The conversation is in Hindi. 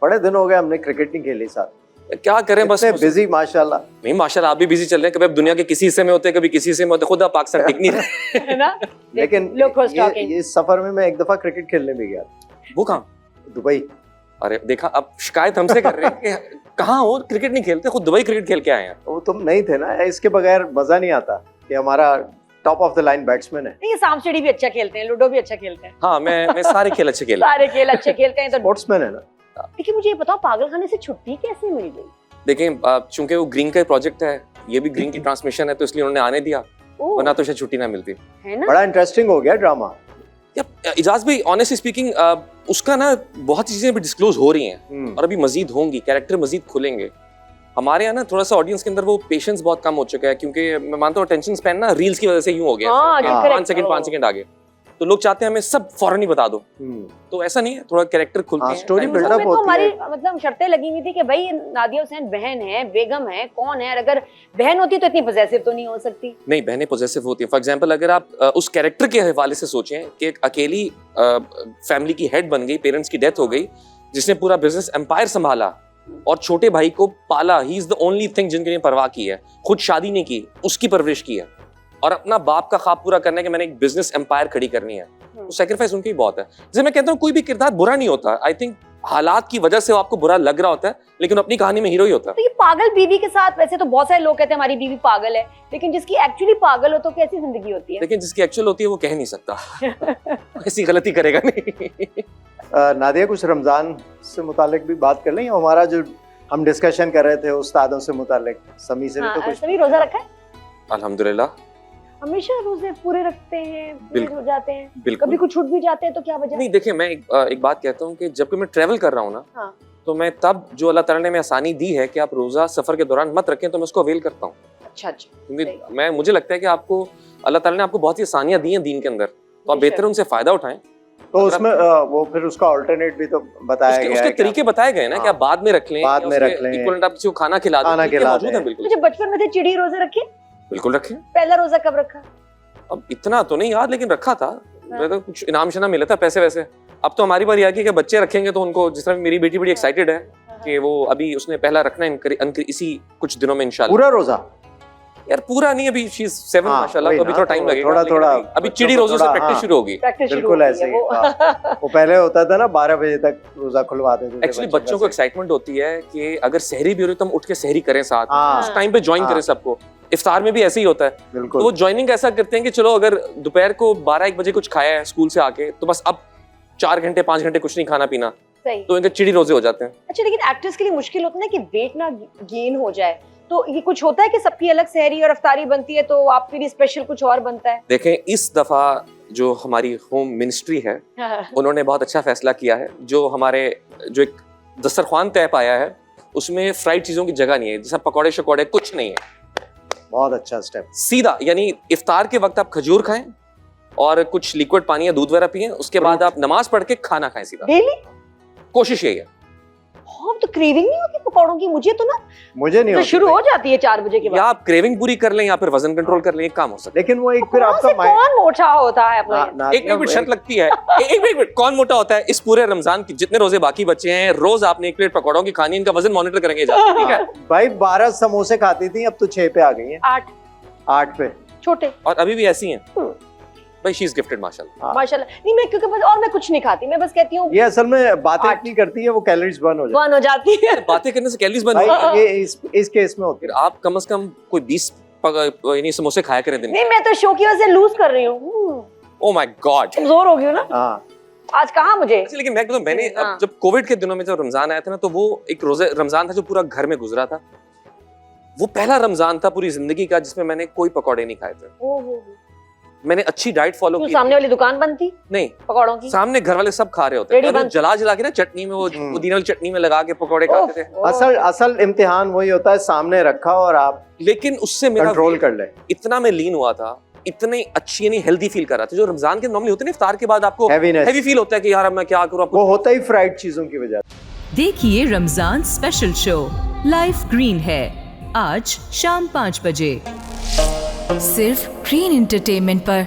बड़े दिन हो गए हमने क्रिकेट नहीं खेली साथ। क्या करें, बस बिजी माशाल्लाह। नहीं माशाल्लाह आप भी बिजी चल रहे हैं, कभी आप दुनिया के किसी हिस्से में होते हैं, कभी किसी हिस्से में होते, खुद आप पाकिस्तान टिक नहीं रहे है ना। लेकिन ये सफर में मैं एक दफा क्रिकेट खेलने भी गया। वो कहाँ? दुबई। अरे देखा, अब शिकायत हमसे कर रहे हैं कि कहाँ हो, क्रिकेट नहीं खेलते, खुद दुबई क्रिकेट खेल के आए हैं। वो तुम नहीं थे ना, इसके बगैर मजा नहीं आता। कि हमारा top of the line batsman है। ये सांप सीढ़ी भी अच्छा खेलते हैं, लूडो भी अच्छा खेलते हैं। हाँ, मैं सारे खेल अच्छे खेल सारे खेल अच्छे खेलते हैं तो स्पोर्ट्समैन है ना। लेकिन मुझे ये बताओ, पागलखाने से छुट्टी कैसे मिल गई? देखें, चूंकि वो ग्रीन का प्रोजेक्ट है, ये भी ग्रीन की ट्रांसमिशन है, तो इसलिए उन्होंने आने दिया, वरना तो शायद छुट्टी ना मिलती है ना। बड़ा इंटरेस्टिंग हो गया ड्रामा। इजाज भाई, ऑनेस्टली स्पीकिंग, उसका ना बहुत चीजें भी डिस्क्लोज हो रही हैं और अभी मजीद होंगी, कैरेक्टर मजीद खुलेंगे। हमारे यहाँ ना थोड़ा सा ऑडियंस के अंदर वो पेशेंस बहुत कम हो चुका है, क्योंकि मैं मानता हूँ अटेंशन स्पैन ना रील्स की वजह से यूं हो गया, 5 सेकंड आगे, तो लोग चाहते हैं हमें सब फौरन ही बता दो। तो ऐसा नहीं है, थोड़ा कैरेक्टर खुलते हैं, स्टोरी बिल्डअप होती है। तो हमारी मतलब शर्तें लगी हुई थी कि भाई नादिया हुसैन बहन है, बेगम है, कौन है, अगर बहन होती तो इतनी पॉसेसिव तो नहीं हो सकती। नहीं, बहनें पॉसेसिव होती है। फॉर एग्जांपल, अगर आप उस कैरेक्टर के हवाले से सोचें कि एक अकेली फैमिली की हेड बन गई, पेरेंट्स की डेथ हो गई, जिसने पूरा बिजनेस एम्पायर संभाला और छोटे भाई को पाला, he is the only thing जिनके लिए परवाह की है, खुद शादी नहीं की, उसकी परवरिश की है, और अपना बाप का ख्वाब पूरा करने के मैंने एक बिजनेस एम्पायर खड़ी करनी है, तो सैक्रिफाइस उनकी बहुत है। जैसे मैं कहता हूँ, कोई भी किरदार बुरा नहीं होता। आई थिंक हालात की वजह से वो आपको बुरा लग रहा होता है, लेकिन अपनी कहानी में हीरो ही होता है। तो ये पागल बीवी के साथ, वैसे तो बहुत सारे लोग कहते हैं हमारी बीवी पागल है, लेकिन जिसकी एक्चुअली पागल हो तो कैसी जिंदगी होती है? लेकिन जिसकी एक्चुअल होती है वो कह नहीं सकता ऐसी गलती करेगा नहीं। नादिया, कुछ रमजान से मुतालिक भी बात कर लें। हमारा जो हम डिस्कशन कर रहे थे उस्तादों से मुतालिक, समी से भी तो कुछ। समी रोजा रखा है? अल्हम्दुलिल्लाह, हमेशा रोजे पूरे रखते हैं, पूरे हो जाते हैं। बिल्कुल। कभी कुछ छूट भी जाते हैं तो क्या वजह? नहीं, देखिए, मैं एक बात कहता हूँ कि जब मैं ट्रैवल कर रहा हूँ ना, तो मैं तब जो अल्लाह ताला ने मैं आसानी दी है कि आप रोजा सफर के दौरान मत रखें, तो मैं उसको अवेल करता हूँ। अच्छा, क्योंकि मुझे लगता है कि आपको अल्लाह ताला ने आपको बहुत ही आसानियां दी हैं दीन के अंदर, तो आप बेहतर उनसे फायदा उठाएं। तो उसमें वो फिर उसका अल्टरनेट भी तो बताया गया है, उसके तरीके बताए गए ना कि आप बाद में रख लें, बाद में रख लें, इक्विवेलेंट आप किसी को खाना खिला दें, मौजूद है। बिल्कुल। मुझे बचपन में थे चिड़ी रोजे रखे? बिल्कुल रखे। पहला रोजा कब रखा? अब इतना तो नहीं याद, लेकिन रखा था। मैं तो कुछ इनाम शना मिला था, पैसे वैसे। अब तो हमारी बारी आ गई कि बच्चे रखेंगे, तो उनको, जिस तरह मेरी बेटी बड़ी एक्साइटेड है कि वो अभी उसने पहला रखना है इसी कुछ दिनों में इंशाल्लाह। पूरा रोजा? यार पूरा नहीं, अभी शी इज 7 माशाल्लाह, तो अभी थोड़ा टाइम लगेगा, थोड़ा अभी चिड़ी रोजों से प्रैक्टिस शुरू होगी। बिल्कुल ऐसे ही। वो पहले होता था ना 12 बजे तक रोजा खुलवाते थे। एक्चुअली बच्चों को एक्साइटमेंट होती है कि अगर सहरी भी हो रही तो हम उठ के सहरी करें साथ, उस टाइम पे ज्वाइन करें सबको। इफ्तार में भी ऐसे ही होता है, तो वो ज्वाइनिंग ऐसा करते हैं कि चलो अगर दोपहर को 12-1 बजे कुछ खाया है स्कूल से आके, तो बस अब 4 घंटे 5 घंटे कुछ नहीं खाना पीना, तो इनके चिड़ी रोजे हो जाते हैं। अच्छा, लेकिन एक्टर्स के लिए मुश्किल होता है ना कि वेट ना गेन हो जाए, तो ये कुछ होता है कि सबकी अलग सहरी और इफ्तारी बनती है, तो आपके लिए स्पेशल कुछ और बनता है? देखें, इस दफा जो हमारी होम मिनिस्ट्री है उन्होंने बहुत अच्छा फैसला किया है। जो एक दस्तरख्वान तय पाया है, उसमें फ्राइड चीजों की जगह नहीं है, जैसा पकौड़े शकौड़े कुछ नहीं है। बहुत अच्छा स्टेप। सीधा, यानी इफ्तार के वक्त आप खजूर खाएं और कुछ लिक्विड पानी या दूध वगैरह पिएं, उसके बाद आप नमाज पढ़ के खाना खाएं सीधा। डेली कोशिश यही है। तो क्रेविंग नहीं होती पकौड़ों की? मुझे नहीं तो होती। शुरू हो जाती है 4 बजे के बाद। या आप क्रेविंग पूरी कर लें या फिर वजन कंट्रोल कर लें, एक काम हो सकता है। लेकिन वो एक फिर आपका कौन मोटा होता है अपना? एक मिनट शर्त लगती है। एक मिनट, कौन मोटा होता है? इस पूरे रमजान की जितने रोजे बाकी बचे हैं, रोज आपने 1 प्लेट पकौड़ों की खानी, इनका वजन मॉनिटर करेंगे, ठीक है भाई? 12 समोसे खाती थी, अब तो 6 पे आ गई हैं। 8 पे छोटे, और अभी भी ऐसी हैं। भाई शी इज गिफ्टेड माशाल्लाह। नहीं, मैं क्योंकि मैं कुछ नहीं खाती, मैं बस कहती हूँ ये असल में बातें इतनी करती है, वो कैलोरीज बर्न हो जाती है। बातें करने से कैलोरीज बर्न होती है, ये इस केस में होती है। आप कम से कम कोई 20 समोसे खाया करें दिन में। नहीं, मैं तो शो की वजह से लूज कर रही हूँ। ओह माय गॉड, कमजोर हो गई हूँ ना। आज कहाँ मुझे। लेकिन मैंने जब कोविड के दिनों में जब रमजान आया था ना, तो वो एक रोजे रमजान था जो पूरा घर में गुजरा था। वो पहला रमजान था पूरी जिंदगी का जिसमें मैंने कोई पकौड़े नहीं खाए थे। मैंने अच्छी डाइट फॉलो की। सामने वाली दुकान बंद थी? नहीं, पकौड़ों की सामने घर वाले सब खा रहे होते हैं, जला के ना चटनी में, वो पुदीना वाली चटनी में लगा के पकौड़े खाते थे। असल इम्तिहान वही होता है, सामने रखा और आप, लेकिन उससे मेरा कंट्रोल कर ले। इतना मैं लीन हुआ था, इतनी अच्छी यानी हेल्दी फील कर रहा था। जो रमजान के नॉर्मली होते हैं ना, इफ्तार के बाद आपको हैवी फील होता है कि यार अब मैं क्या करूं, वो होता ही फ्राइड चीजों की वजह। देखिए Ramzan special show life green है आज शाम 5 बजे सिर्फ ग्रीन एंटरटेनमेंट पर।